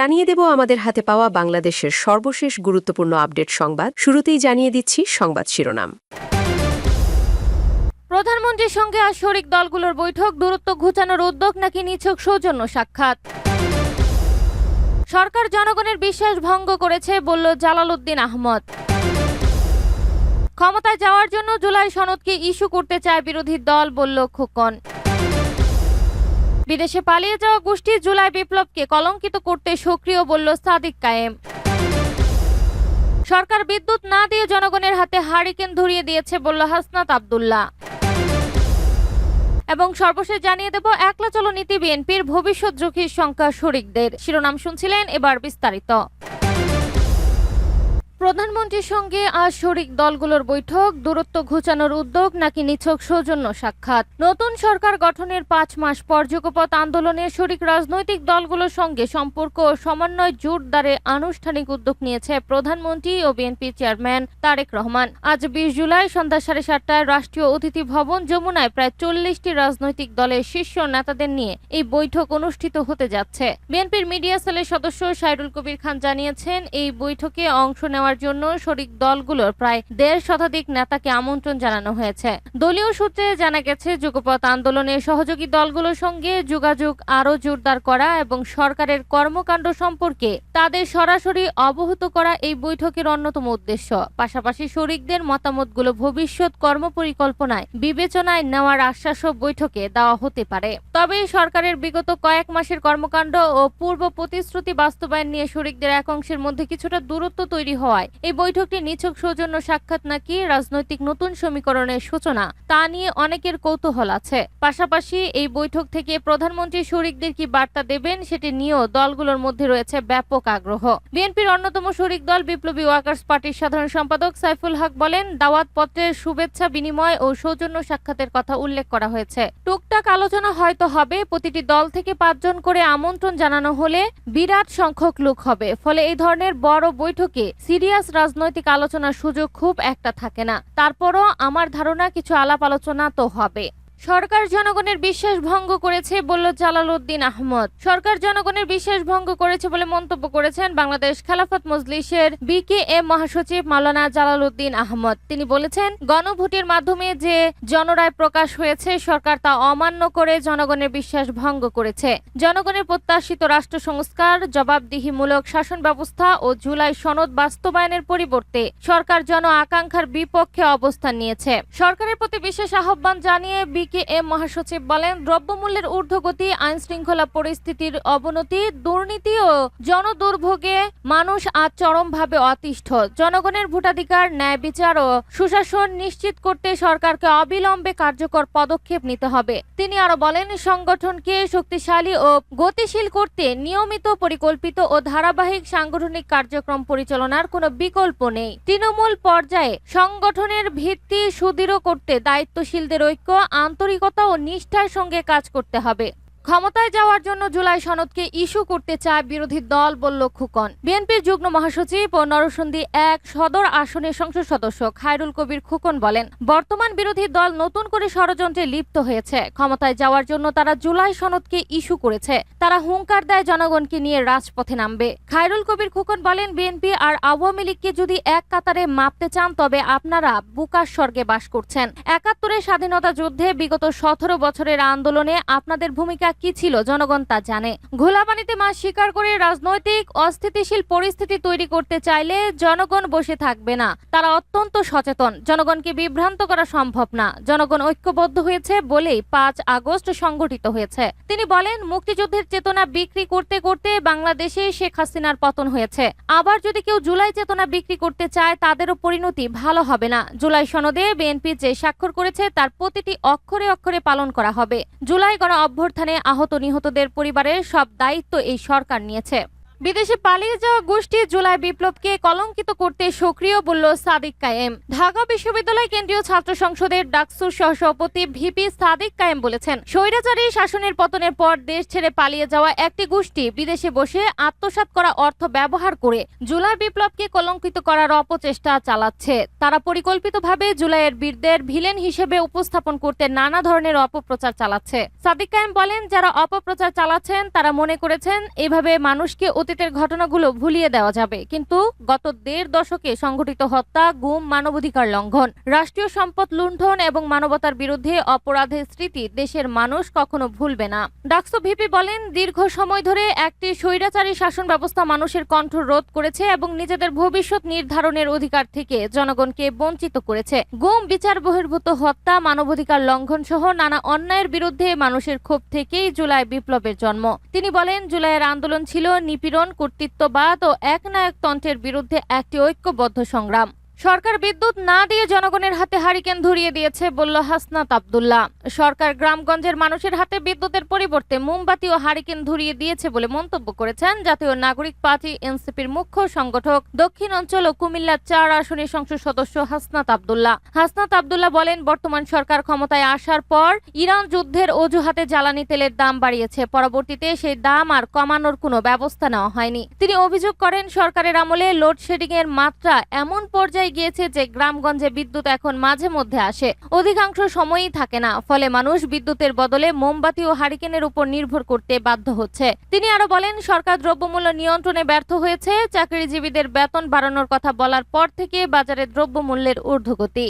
জানিয়ে দেব আমাদের হাতে পাওয়া বাংলাদেশের সর্বশেষ গুরুত্বপূর্ণ আপডেট সংবাদ। শুরুতেই জানিয়ে দিচ্ছি সংবাদ শিরোনাম। প্রধানমন্ত্রীর সঙ্গে আজ শরিক দলগুলোর বৈঠক, দূরত্ব ঘুচানোর উদ্যোগ নাকি নিছক সৌজন্য সাক্ষাৎ? সরকার জনগণের বিশ্বাস ভঙ্গ করেছে বলল জালালউদ্দিন আহমদ। ক্ষমতায় যাওয়ার জন্য জুলাই সনদকে ইস্যু করতে চায় বিরোধী দল বলল খোকন। বিদেশে পালিয়ে যাওয়া গোষ্ঠী জুলাই বিপ্লবকে কলঙ্কিত করতে সক্রিয় বলল সাদিক কায়েম। সরকার বিদ্যুৎ না দিয়ে জনগণের হাতে হারিকেন ধরিয়ে দিয়েছে বলল হাসনাত আব্দুল্লাহ। এবং সর্বশেষ জানিয়ে দেব একলা চলো নীতি বিএনপির ভবিষ্যৎ ঝুঁকির সংখ্যা শরিকদের। শিরোনাম শুনছিলেন, এবার বিস্তারিত। প্রধানমন্ত্রীর সঙ্গে আজ শরিক দলগুলোর বৈঠক, দূরত্ব ঘুচানোর উদ্যোগ নাকি নিছক সৌজন্য সাক্ষাৎ? নতুন সরকার গঠনের 5 মাস পর যুগপৎ আন্দোলনে শরিক রাজনৈতিক দলগুলোর সঙ্গে সম্পর্ক ও সমন্বয় জোরদারে আনুষ্ঠানিক উদ্যোগ নিয়েছে প্রধানমন্ত্রী ও বিএনপি চেয়ারম্যান তারেক রহমান। আজ 20 জুলাই সন্ধ্যা 7:30টায় রাষ্ট্রীয় অতিথি ভবন যমুনায় প্রায় 40টি রাজনৈতিক দলের শীর্ষ নেতাদের নিয়ে এই বৈঠক অনুষ্ঠিত হতে যাচ্ছে। বিএনপির মিডিয়া সেলের সদস্য সাইরুল কবির খান জানিয়েছেন, এই বৈঠকে অংশ নেওয়ার জন্য শরিক দলগুলোর প্রায় 1.5 শতাধিক নেতাকে আমন্ত্রণ জানানো হয়েছে। দলীয় সূত্রে জানা গেছে, যুগপৎ আন্দোলনের সহযোগী দলগুলোর সঙ্গে যোগাযোগ আরও জোরদার করা এবং সরকারের কর্মকাণ্ড সম্পর্কে তাদের সরাসরি অবহিত করা এই বৈঠকের অন্যতম উদ্দেশ্য। পাশাপাশি শরিকদের মতামতগুলো ভবিষ্যৎ কর্মপরিকল্পনায় বিবেচনায় নেওয়ার আশ্বাসও বৈঠকে দেওয়া হতে পারে। তবে সরকারের বিগত কয়েক মাসের কর্মকাণ্ড ও পূর্ব প্রতিশ্রুতি বাস্তবায়ন নিয়ে শরিকদের এক অংশের মধ্যে কিছুটা দূরত্ব তৈরি হওয়ায় এই বৈঠকটি নিছক সৌজন্য সাক্ষাৎ নাকি রাজনৈতিক নতুন সমীকরণের সূচনা, তা নিয়ে অনেকের কৌতূহল আছে। পাশাপাশি এই বৈঠক থেকে প্রধানমন্ত্রী শরিকদের কি বার্তা দেবেন সেটি নিয়েও দলগুলোর মধ্যে রয়েছে ব্যাপক আগ্রহ। বিএনপির অন্যতম শরিক দল বিপ্লবী ওয়ার্কার্স পার্টির সাধারণ সম্পাদক সাইফুল হক বলেন, দাওয়াত পত্রের শুভেচ্ছা বিনিময় ও সৌজন্য সাক্ষাতের কথা উল্লেখ করা হয়েছে। টুকটাক আলোচনা হয়তো হবে, প্রতিটি দল থেকে 5 জন করে আমন্ত্রণ জানানো হলে বিরাট সংখ্যক লোক হবে। ফলে এই ধরনের বড় বৈঠকে সিরিয়াস রাজনৈতিক আলোচনার সুযোগ খুব একটা থাকে না। তারপরও আমার ধারণা কিছু আলাপ আলোচনা তো হবে। সরকার জনগণের বিশ্বাস ভঙ্গ করেছে বলল জালালউদ্দিন আহমদ। সরকার জনগণের বিশ্বাস ভঙ্গ করেছে বলে মন্তব্য করেছেন বাংলাদেশ খেলাফত মজলিসের বিকেএম মহাসচিব মাওলানা জালালউদ্দিন আহমদ। তিনি বলেছেন, গণভোটের মাধ্যমে যে জনরায় প্রকাশ হয়েছে, সরকার তা অমান্য করে জনগণের বিশ্বাস ভঙ্গ করেছে। জনগণের প্রত্যাশিত রাষ্ট্র সংস্কার, জবাবদিহিমূলক শাসন ব্যবস্থা ও জুলাই সনদ বাস্তবায়নের পরিবর্তে সরকার জন আকাঙ্ক্ষার বিপক্ষে অবস্থান নিয়েছে। সরকারের প্রতি বিশেষ আহ্বান জানিয়ে বিকেএম মহাসচিব বলেন, দ্রব্যমূল্যের ঊর্ধ্বগতি, আইন শৃঙ্খলা পরিস্থিতির অবনতি, দুর্নীতি ও জনদুর্ভোগে মানুষ আজ চরমভাবে অতিষ্ঠ। জনগণের ভোটাধিকার, ন্যায় বিচার ও সুশাসন নিশ্চিত করতে সরকারকে অবিলম্বে কার্যকর পদক্ষেপ নিতে হবে। তিনি আরো বলেন, সংগঠনকে শক্তিশালী ও গতিশীল করতে নিয়মিত, পরিকল্পিত ও ধারাবাহিক সাংগঠনিক কার্যক্রম পরিচালনার কোনো বিকল্প নেই। তৃণমূল পর্যায়ে সংগঠনের ভিত্তি সুদৃঢ় করতে দায়িত্বশীলদের ঐক্য, আন্তরিকতা ও নিষ্ঠার সঙ্গে কাজ করতে হবে। ক্ষমতায় যাওয়ার জন্য জুলাই সনদকে ইস্যু করতে চায় বিরোধী দল বলল খোকন। বিএনপির যুগ্ম মহাসচিব ও নরসিংদী 1 সদর আসনের সংসদ সদস্য খায়রুল কবির খোকন বলেন, বর্তমান বিরোধী দল নতুন করে ষড়যন্ত্রে লিপ্ত হয়েছে। ক্ষমতায় যাওয়ার জন্য তারা জুলাই সনদকে ইস্যু করেছে। তারা হুঙ্কার দেয় জনগণকে নিয়ে রাজপথে নামবে। খায়রুল কবির খোকন বলেন, বিএনপি আর আওয়ামী লীগকে যদি এক কাতারে মাপতে চান তবে আপনারা বুকার স্বর্গে বাস করছেন। 71-এর স্বাধীনতা যুদ্ধে বিগত 17 বছরের আন্দোলনে আপনাদের ভূমিকা কি ছিল জনগণ তা জানে। ঘোলা পানিতে মাছ শিকার করে রাজনৈতিক অস্থিতিশীল পরিস্থিতি তৈরি করতে চাইলে জনগণ বসে থাকবে না। তারা অত্যন্ত সচেতন। জনগণকে বিভ্রান্ত করা সম্ভব না। জনগণ ঐক্যবদ্ধ হয়েছে বলেই 5 আগস্ট সংগঠিত হয়েছে। তিনি বলেন, মুক্তিযুদ্ধের চেতনা বিক্রি করতে করতে বাংলাদেশে শেখ হাসিনার পতন হয়েছে। আবার যদি কেউ জুলাই চেতনা বিক্রি করতে চায়, তাদেরও পরিণতি ভালো হবে না। জুলাই সনদে বিএনপি যে স্বাক্ষর করেছে তার প্রতিটি অক্ষরে অক্ষরে পালন করা হবে। জুলাই গণ অভ্যুত্থানে আহত নিহতদের পরিবারের সব দায়িত্ব এই সরকার নিয়েছে। বিদেশে পালিয়ে যাওয়া গোষ্ঠী জুলাই বিপ্লবকে কলঙ্কিত করতে সক্রিয় বলল সাদিক কায়েম। ঢাকা বিশ্ববিদ্যালয় কেন্দ্রীয় ছাত্র সংসদের ডাকসুর সহসভাপতি ভিপি সাদিক কায়েম বলেছেন, স্বৈরাচারী শাসনের পতনের পর দেশ ছেড়ে পালিয়ে যাওয়া একটি গোষ্ঠী বিদেশে বসে আত্মসাৎ করা অর্থ ব্যবহার করে জুলাই বিপ্লবকে কলঙ্কিত করার অপচেষ্টা চালাচ্ছে। তারা পরিকল্পিতভাবে জুলাইয়ের বীরদের ভিলেন হিসেবে উপস্থাপন করতে নানা ধরনের অপপ্রচার চালাচ্ছে। সাদিক কায়েম বলেন, যারা অপপ্রচার চালাচ্ছেন তারা মনে করেছেন এভাবে মানুষকে অতীতের ঘটনাগুলো ভুলিয়ে দেওয়া যাবে, কিন্তু গত ১.৫ দশকে সংঘটিত হত্যা, গুম, মানবাধিকার লঙ্ঘন, রাষ্ট্রীয় সম্পদ লুণ্ঠন এবং মানবতার বিরুদ্ধে অপরাধের স্মৃতি দেশের মানুষ কখনো ভুলবে না। ডাকসু ভিপি বলেন, দীর্ঘ সময় ধরে একটি স্বৈরাচারী শাসন ব্যবস্থা মানুষের কণ্ঠ রোধ করেছে এবং নিজেদের ভবিষ্যৎ নির্ধারণের অধিকার থেকে জনগণকে বঞ্চিত করেছে। গুম, বিচার বহির্ভূত হত্যা, মানবাধিকার লঙ্ঘন সহ নানা অন্যায়ের বিরুদ্ধে মানুষের ক্ষোভ থেকেই জুলাই বিপ্লবের জন্ম। তিনি বলেন, জুলাইয়ের আন্দোলন ছিল নিপীড়ন, কর্তৃত্ববাদ ও একনায়কতন্ত্রের বিরুদ্ধে একটি ঐক্যবদ্ধ সংগ্রাম। সরকার বিদ্যুৎ না দিয়ে জনগণের হাতে হারিকেন ধরিয়ে দিয়েছে, বলল হাসনাত আব্দুল্লাহ। সরকার গ্রামগঞ্জের মানুষের হাতে বিদ্যুতের পরিবর্তে মোমবাতি ও হারিকেন ধরিয়ে দিয়েছে বলে মন্তব্য করেছেন জাতীয় নাগরিক পার্টি এনসিপির মুখ্য সংগঠক, দক্ষিণ অঞ্চল ও কুমিল্লা ৪ আসনের সংসদ সদস্য হাসনাত আব্দুল্লাহ। হাসনাত আব্দুল্লাহ বলেন, বর্তমান সরকার ক্ষমতায় আসার পর ইরান যুদ্ধের অজুহাতে জ্বালানি তেলের দাম বাড়িয়েছে। পরবর্তীতে সেই দাম আর কমানোর কোনো ব্যবস্থা নেওয়া হয়নি। তিনি অভিযোগ করেন, সরকারের আমলে লোডশেডিং এর মাত্রা এমন পর্যায়ে গিয়েছে যে গ্রামগঞ্জে বিদ্যুৎ এখন মাঝে মধ্যে আসে, অধিকাংশ সময়ই থাকে না। ফলে মানুষ বিদ্যুতের বদলে মোমবাতি ও হারিকেনের উপর নির্ভর করতে বাধ্য হচ্ছে। তিনি আরো বলেন, সরকার দ্রব্যমূল্য নিয়ন্ত্রণে ব্যর্থ হয়েছে। চাকরিজীবীদের বেতন বাড়ানোর কথা বলার পর থেকে বাজারে দ্রব্যমূল্যের ঊর্ধ্বগতি।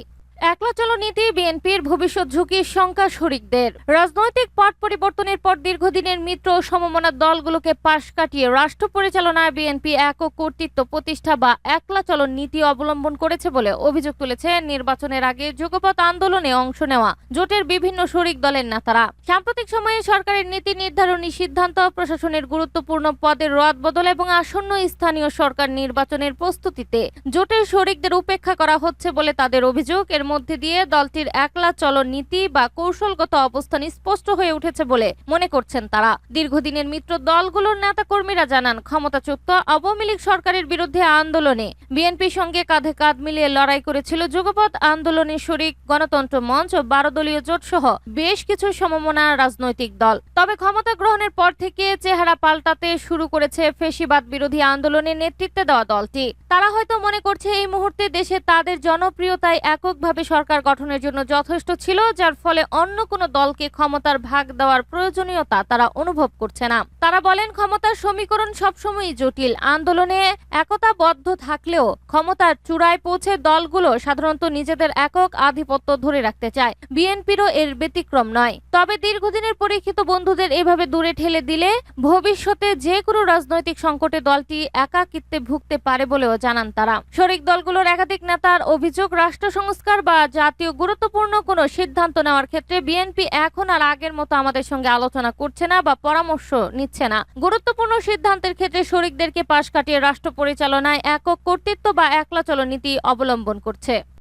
একলা চলো নীতি, বিএনপির ভবিষ্যৎ ঝুঁকির শঙ্কা শরিকদের। রাজনৈতিক পট পরিবর্তনের পর দীর্ঘদিনের মিত্র ও সমমনা দলগুলোকে পাশ কাটিয়ে রাষ্ট্র পরিচালনায় বিএনপি একক কর্তৃত্ব প্রতিষ্ঠা বা একলা চলো নীতি অবলম্বন করেছে বলে অভিযোগ তুলেছে নির্বাচনের আগে যুগপৎ আন্দোলনে অংশ নেওয়া জোটের বিভিন্ন শরিক দলের নেতারা। সাম্প্রতিক সময়ে সরকারের নীতি নির্ধারণী সিদ্ধান্ত, প্রশাসনের গুরুত্বপূর্ণ পদের রদবদল এবং আসন্ন স্থানীয় সরকার নির্বাচনের প্রস্তুতিতে জোটের শরিকদের উপেক্ষা করা হচ্ছে বলে তাদের অভিযোগ। এর মধ্যে দিয়ে দলটির একলা চলো নীতি বা কৌশলগত অবস্থান স্পষ্ট হয়ে উঠেছে বলে মনে করছেন তারা। দীর্ঘদিনের মিত্র দলগুলোর নেতাকর্মীরা জানান, ক্ষমতাচ্যুত আওয়ামী লীগ সরকারের বিরুদ্ধে আন্দোলনে বিএনপির সঙ্গে কাঁধে কাঁধ মিলিয়ে লড়াই করেছিল যুগপৎ আন্দোলনের শরিক গণতন্ত্র মঞ্চ ও 12 দলীয় জোট সহ বেশ কিছু সমমনা রাজনৈতিক দল। তবে ক্ষমতা গ্রহণের পর থেকে চেহারা পাল্টাতে শুরু করেছে ফ্যাসিবাদ বিরোধী আন্দোলনের নেতৃত্বে দেওয়া দলটি। তারা হয়তো মনে করছে এই মুহূর্তে দেশে তাদের জনপ্রিয়তায় এককভাবে সরকার গঠনের জন্য যথেষ্ট ছিল, যার ফলে অন্য কোনো দলকে ক্ষমতার ভাগ দেওয়ার প্রয়োজনীয়তা তারা অনুভব করছে না। তারা বলেন, ক্ষমতার সমীকরণ সবসময়ই জটিল। আন্দোলনে একতাবদ্ধ থাকলেও ক্ষমতার চূড়ায় পৌঁছে দলগুলো সাধারণত নিজেদের একক আধিপত্য ধরে রাখতে চায়। বিএনপিরও এর ব্যতিক্রম নয়। তবে দীর্ঘদিনের পরীক্ষিত বন্ধুদের এভাবে দূরে ঠেলে দিলে ভবিষ্যতে যে কোনো রাজনৈতিক সংকটে দলটি একাকিত্বে ভুগতে পারে বলেও জানান তারা। শরিক দলগুলোর একাধিক নেতার অভিযোগ, রাষ্ট্র সংস্কার বা জাতীয় গুরুত্বপূর্ণ কোনো সিদ্ধান্ত নেওয়ার ক্ষেত্রে বিএনপি এখন আর আগের মতো আমাদের সঙ্গে আলোচনা করছে না বা পরামর্শ নিচ্ছে না। গুরুত্বপূর্ণ সিদ্ধান্তের ক্ষেত্রে শরিকদেরকে পাশ কাটিয়ে রাষ্ট্র পরিচালনায় একক কর্তৃত্ব বা একলা চলো নীতি অবলম্বন করছে।